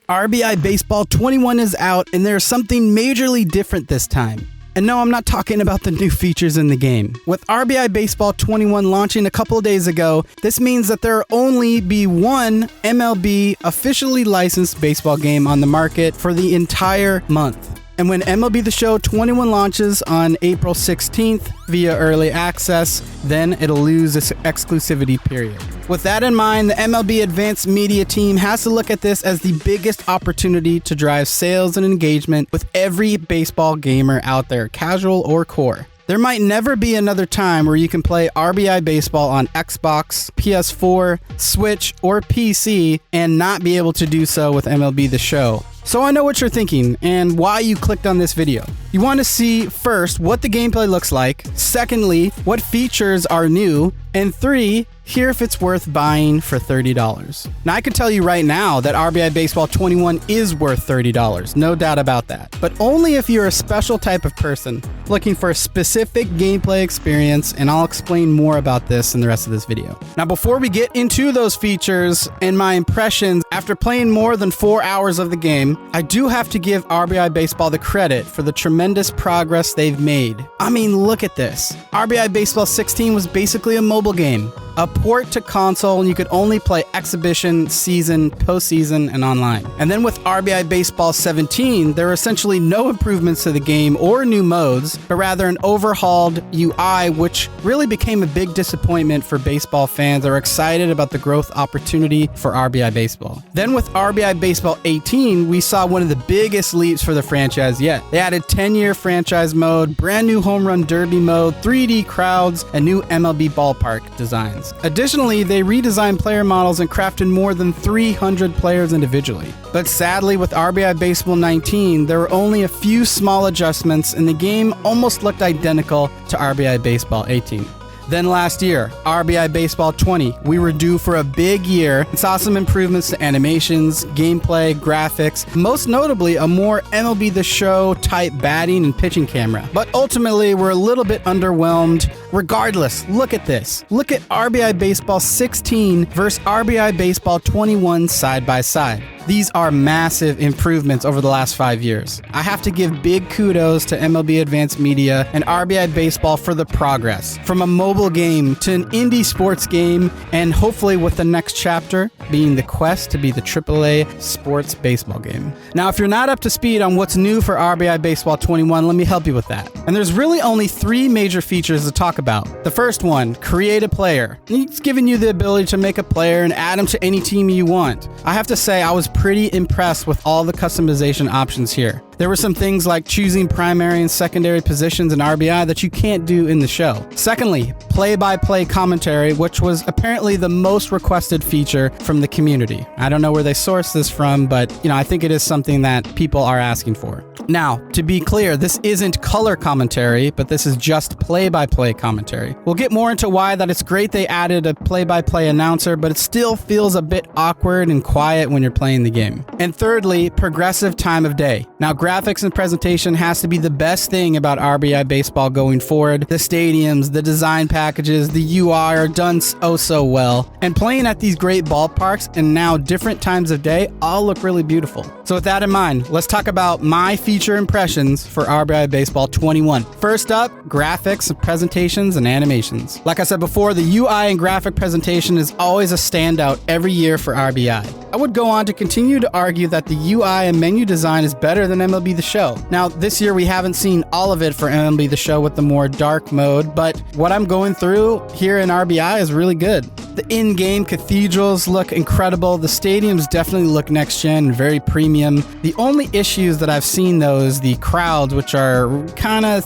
RBI Baseball 21 is out, and there's something majorly different this time. And no, I'm not talking about the new features in the game. With RBI Baseball 21 launching a couple days ago, this means that there will only be one MLB officially licensed baseball game on the market for the entire month. And when MLB The Show 21 launches on April 16th via early access, then it'll lose its exclusivity period. With that in mind, the MLB Advanced Media team has to look at this as the biggest opportunity to drive sales and engagement with every baseball gamer out there, casual or core. There might never be another time where you can play RBI Baseball on Xbox, PS4, Switch, or PC and not be able to do so with MLB The Show. So I know what you're thinking and why you clicked on this video. You want to see, first, what the gameplay looks like, secondly, what features are new, and 3, hear if it's worth buying for $30. Now, I can tell you right now that RBI Baseball 21 is worth $30, no doubt about that. But only if you're a special type of person looking for a specific gameplay experience, and I'll explain more about this in the rest of this video. Now, before we get into those features and my impressions after playing more than 4 hours of the game, I do have to give RBI Baseball the credit for the tremendous progress they've made. I mean, look at this. RBI Baseball 16 was basically a mobile game, a port to console, and you could only play exhibition, season, postseason, and online. And then with RBI Baseball 17, there were essentially no improvements to the game or new modes, but rather an overhauled UI, which really became a big disappointment for baseball fans that are excited about the growth opportunity for RBI Baseball. Then with RBI Baseball 18, we saw one of the biggest leaps for the franchise yet. They added 10-year franchise mode, brand new home run derby mode, 3D crowds, and new MLB ballpark designs. Additionally, they redesigned player models and crafted more than 300 players individually. But sadly, with RBI Baseball 19, there were only a few small adjustments, and the game almost looked identical to RBI Baseball 18. Then last year, RBI Baseball 20, we were due for a big year and saw some improvements to animations, gameplay, graphics, most notably a more MLB The Show type batting and pitching camera. But ultimately, we're a little bit underwhelmed. Regardless, look at this. Look at RBI Baseball 16 versus RBI Baseball 21 side by side. These are massive improvements over the last 5 years. I have to give big kudos to MLB Advanced Media and RBI Baseball for the progress. From a mobile game to an indie sports game, and hopefully with the next chapter being the quest to be the AAA sports baseball game. Now, if you're not up to speed on what's new for RBI Baseball 21, let me help you with that. And there's really only 3 major features to talk about. The first one, create a player. It's giving you the ability to make a player and add them to any team you want. I have to say, I was pretty impressed with all the customization options here. There were some things like choosing primary and secondary positions in RBI that you can't do in the show. Secondly, play-by-play commentary, which was apparently the most requested feature from the community. I don't know where they sourced this from, but I think it is something that people are asking for. Now, to be clear, this isn't color commentary, but this is just play-by-play commentary. We'll get more into why that it's great they added a play-by-play announcer, but it still feels a bit awkward and quiet when you're playing the game. And thirdly, progressive time of day. Now, graphics and presentation has to be the best thing about RBI Baseball going forward. The stadiums, the design packages, the UI are done so well. And playing at these great ballparks and now different times of day all look really beautiful. So with that in mind, let's talk about my feature impressions for RBI Baseball 21. First up, graphics, presentations, and animations. Like I said before, the UI and graphic presentation is always a standout every year for RBI. I would go on to continue to argue that the UI and menu design is better than MLB The Show. Now, this year we haven't seen all of it for MLB The Show with the more dark mode, but what I'm going through here in RBI is really good. The in-game cathedrals look incredible. The stadiums definitely look next-gen and very premium. The only issues that I've seen, though, is the crowds, which are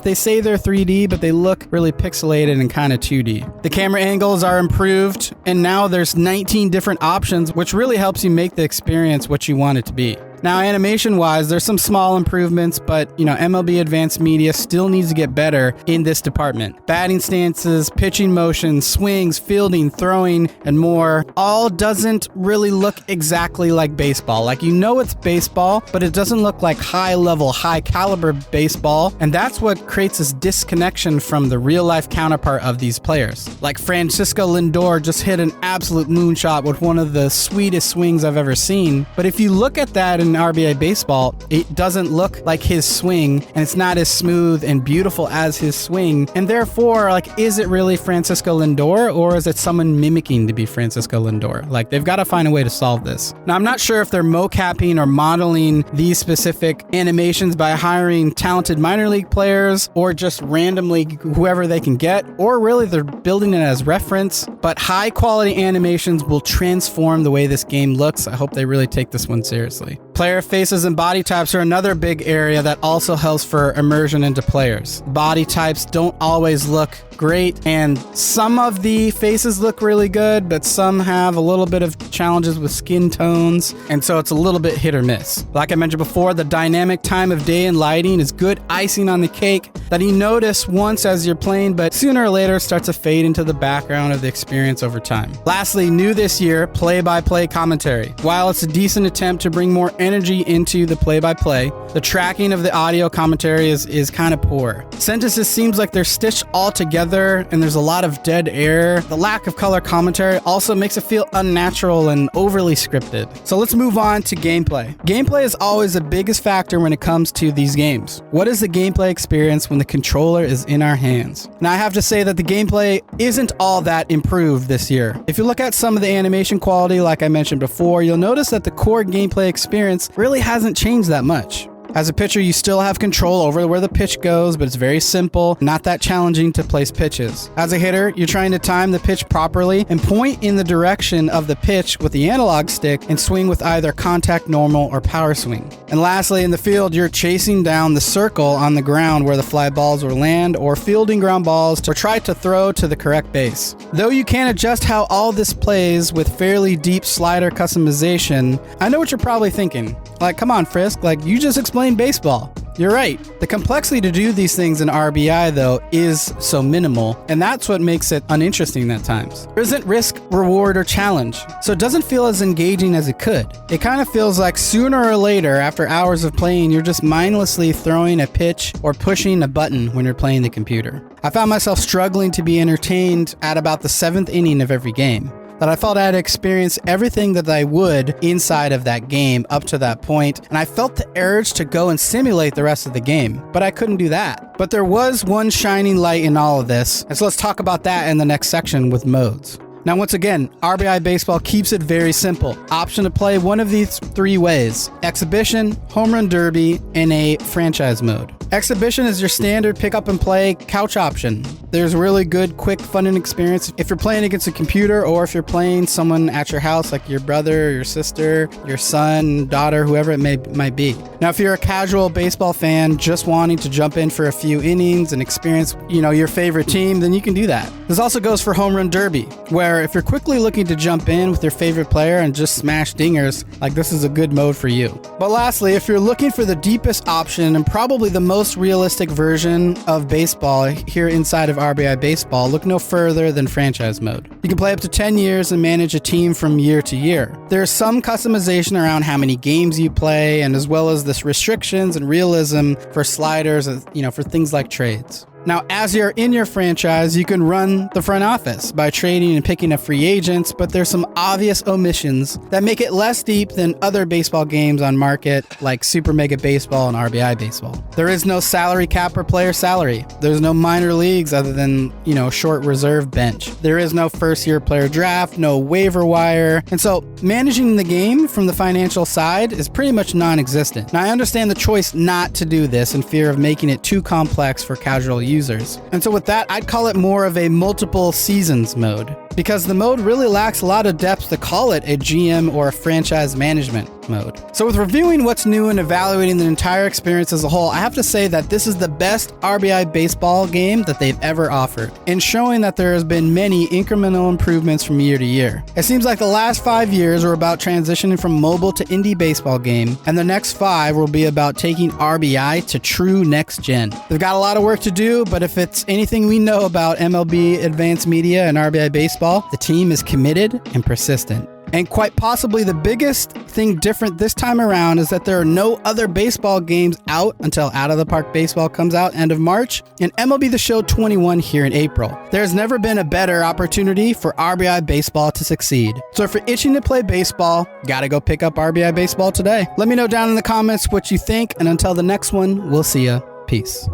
they say they're 3D, but they look really pixelated and kind of 2D. The camera angles are improved, and now there's 19 different options, which really helps you make the experience what you want it to be. Now, animation-wise, there's some small improvements, but, MLB Advanced Media still needs to get better in this department. Batting stances, pitching motions, swings, fielding, throwing, and more all doesn't really look exactly like baseball. It's baseball, but it doesn't look like high-level, high-caliber baseball, and that's what creates this disconnection from the real-life counterpart of these players. Like Francisco Lindor just hit an absolute moonshot with one of the sweetest swings I've ever seen, but if you look at that and in RBI Baseball, it doesn't look like his swing, and it's not as smooth and beautiful as his swing. And therefore, like, is it really Francisco Lindor, or is it someone mimicking to be Francisco Lindor? Like, they've got to find a way to solve this. Now, I'm not sure if they're mocapping or modeling these specific animations by hiring talented minor league players or just randomly whoever they can get, or really they're building it as reference. But high quality animations will transform the way this game looks. I hope they really take this one seriously. Player faces and body types are another big area that also helps for immersion into players. Body types don't always look great, and some of the faces look really good, but some have a little bit of challenges with skin tones, and so it's a little bit hit or miss. Like I mentioned before, the dynamic time of day and lighting is good icing on the cake that you notice once as you're playing, but sooner or later starts to fade into the background of the experience over time. Lastly, new this year, play-by-play commentary. While it's a decent attempt to bring more energy into the play-by-play, the tracking of the audio commentary is kind of poor. Sentences seems like they're stitched all together, and there's a lot of dead air. The lack of color commentary also makes it feel unnatural and overly scripted. So let's move on to gameplay. Gameplay is always the biggest factor when it comes to these games. What is the gameplay experience when the controller is in our hands? Now, I have to say that the gameplay isn't all that improved this year. If you look at some of the animation quality, like I mentioned before, you'll notice that the core gameplay experience really hasn't changed that much. As a pitcher, you still have control over where the pitch goes, but it's very simple, not that challenging to place pitches. As a hitter, you're trying to time the pitch properly and point in the direction of the pitch with the analog stick and swing with either contact normal or power swing. And lastly, in the field, you're chasing down the circle on the ground where the fly balls will land, or fielding ground balls to try to throw to the correct base. Though you can adjust how all this plays with fairly deep slider customization, I know what you're probably thinking. Like, come on, Frisk, like, you just explained baseball. You're right. The complexity to do these things in RBI, though, is so minimal, and that's what makes it uninteresting at times. There isn't risk, reward, or challenge, so it doesn't feel as engaging as it could. It kind of feels like sooner or later, after hours of playing, you're just mindlessly throwing a pitch or pushing a button when you're playing the computer. I found myself struggling to be entertained at about the 7th inning of every game. That I felt I had experienced everything that I would inside of that game up to that point, and I felt the urge to go and simulate the rest of the game, but I couldn't do that. But there was one shining light in all of this, and so let's talk about that in the next section with modes. Now, once again, RBI Baseball keeps it very simple. Option to play one of these 3 ways: Exhibition, Home Run Derby, and a franchise mode. Exhibition is your standard pick up and play couch option. There's really good, quick, fun and experience if you're playing against a computer, or if you're playing someone at your house, like your brother, your sister, your son, daughter, whoever it might be. Now, if you're a casual baseball fan just wanting to jump in for a few innings and experience, your favorite team, then you can do that. This also goes for Home Run Derby, where if you're quickly looking to jump in with your favorite player and just smash dingers, like, this is a good mode for you. But lastly, if you're looking for the deepest option and probably the most realistic version of baseball here inside of RBI Baseball, look no further than franchise mode. You can play up to 10 years and manage a team from year to year. There's some customization around how many games you play, and as well as this restrictions and realism for sliders, for things like trades. Now, as you're in your franchise, you can run the front office by trading and picking up free agents, but there's some obvious omissions that make it less deep than other baseball games on market, like Super Mega Baseball and RBI Baseball. There is no salary cap or player salary. There's no minor leagues other than, short reserve bench. There is no first-year player draft, no waiver wire, and so managing the game from the financial side is pretty much non-existent. Now, I understand the choice not to do this in fear of making it too complex for casual users. And so with that, I'd call it more of a multiple seasons mode, because the mode really lacks a lot of depth to call it a GM or a franchise management mode. So with reviewing what's new and evaluating the entire experience as a whole, I have to say that this is the best RBI baseball game that they've ever offered, and showing that there has been many incremental improvements from year to year. It seems like the last 5 years are about transitioning from mobile to indie baseball game, and the next 5 will be about taking RBI to true next gen. They've got a lot of work to do, but if it's anything we know about MLB Advanced Media and RBI Baseball, the team is committed and persistent. And quite possibly the biggest thing different this time around is that there are no other baseball games out until Out of the Park Baseball comes out end of March and MLB The Show 21 here in April. There's never been a better opportunity for RBI Baseball to succeed. So if you're itching to play baseball, gotta go pick up RBI Baseball today. Let me know down in the comments what you think, and until the next one, we'll see ya. Peace.